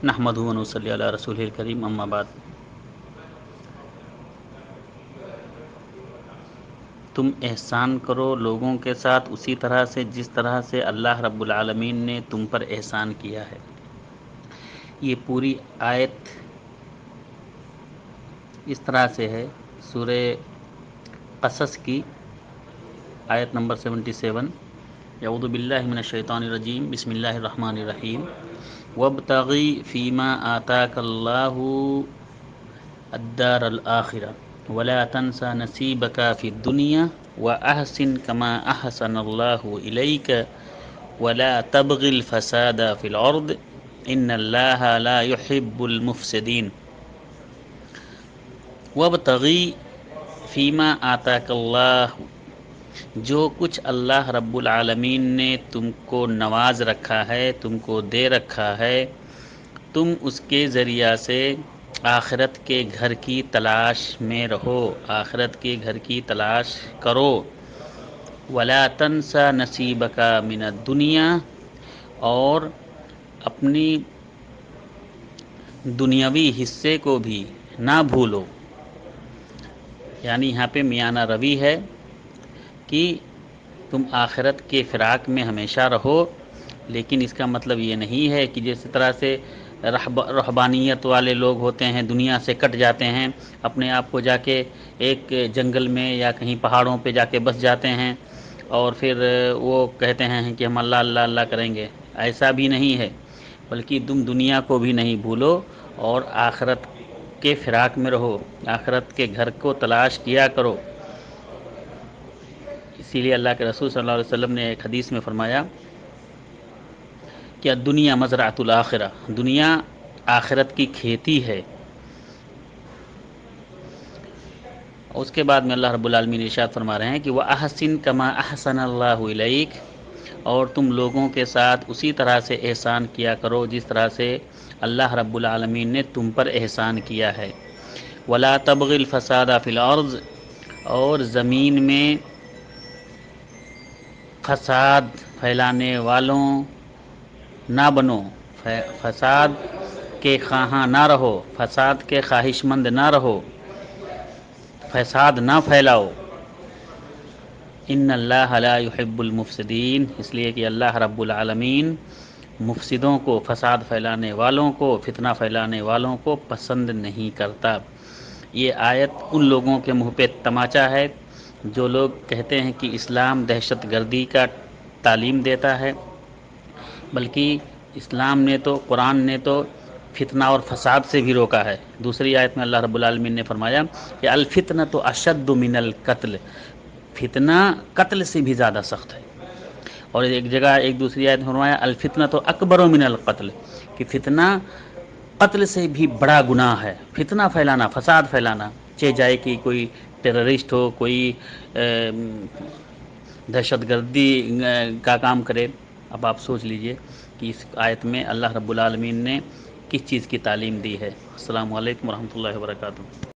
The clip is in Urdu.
نحمدہ و نصلی علی رسول الکریم، اما بعد۔ تم احسان کرو لوگوں کے ساتھ اسی طرح سے جس طرح سے اللہ رب العالمین نے تم پر احسان کیا ہے۔ یہ پوری آیت اس طرح سے ہے، سورہ قصص کی آیت نمبر 77۔ اعوذ باللہ من الشیطان الرجیم، بسم اللہ الرحمن الرحیم۔ وابتغی فیما آتاک اللہ الدار الآخرہ ولا تنس نصیبک فی الدنیا واحسن کما احسن اللہ الیک ولا تبغ الفساد فی الارض ان اللہ لا يحب المفسدین۔ وابتغی فیما آتاک اللہ، جو کچھ اللہ رب العالمین نے تم کو نواز رکھا ہے، تم کو دے رکھا ہے، تم اس کے ذریعہ سے آخرت کے گھر کی تلاش میں رہو، آخرت کے گھر کی تلاش کرو۔ ولا تنسا نصیبک من الدنیا، اور اپنی دنیاوی حصے کو بھی نہ بھولو۔ یعنی یہاں پہ میانہ روی ہے کہ تم آخرت کے فراق میں ہمیشہ رہو، لیکن اس کا مطلب یہ نہیں ہے کہ جس طرح سے رہبانیت والے لوگ ہوتے ہیں، دنیا سے کٹ جاتے ہیں، اپنے آپ کو جا کے ایک جنگل میں یا کہیں پہاڑوں پہ جا کے بس جاتے ہیں اور پھر وہ کہتے ہیں کہ ہم اللہ اللہ اللہ کریں گے۔ ایسا بھی نہیں ہے، بلکہ تم دنیا کو بھی نہیں بھولو اور آخرت کے فراق میں رہو، آخرت کے گھر کو تلاش کیا کرو۔ اسی لیے اللہ کے رسول صلی اللہ علیہ وسلم نے ایک حدیث میں فرمایا کہ دنیا مزرعۃ الآخرہ، دنیا آخرت کی کھیتی ہے۔ اس کے بعد میں اللہ رب العالمین ارشاد فرما رہے ہیں کہ وَأَحْسِن كَمَا أَحْسَنَ اللَّهُ إِلَيْكَ، اور تم لوگوں کے ساتھ اسی طرح سے احسان کیا کرو جس طرح سے اللہ رب العالمین نے تم پر احسان کیا ہے۔ وَلَا تَبْغِ الْفَسَادَ فِي الْأَرْضِ، اور زمین میں فساد پھیلانے والوں نہ بنو، فساد کے خواہاں نہ رہو، فساد کے خواہش مند نہ رہو، فساد نہ پھیلاؤ۔ ان اللہ لا يحب المفسدین، اس لیے کہ اللہ رب العالمین مفسدوں کو، فساد پھیلانے والوں کو، فتنہ پھیلانے والوں کو پسند نہیں کرتا۔ یہ آیت ان لوگوں کے منہ پہ تماچا ہے جو لوگ کہتے ہیں کہ اسلام دہشت گردی کا تعلیم دیتا ہے، بلکہ اسلام نے تو، قرآن نے تو فتنہ اور فساد سے بھی روکا ہے۔ دوسری آیت میں اللہ رب العالمین نے فرمایا کہ الفتنۃ اشد من القتل، فتنہ قتل سے بھی زیادہ سخت ہے۔ اور ایک جگہ ایک دوسری آیت میں فرمایا الفتنۃ اکبر من القتل، کہ فتنہ قتل سے بھی بڑا گناہ ہے۔ فتنہ پھیلانا، فساد پھیلانا، چاہے جائے کہ کوئی ٹیررسٹ ہو، کوئی دہشت گردی کا کام کرے۔ اب آپ سوچ لیجئے کہ اس آیت میں اللہ رب العالمین نے کس چیز کی تعلیم دی ہے۔ السلام علیکم ورحمۃ اللہ وبرکاتہ۔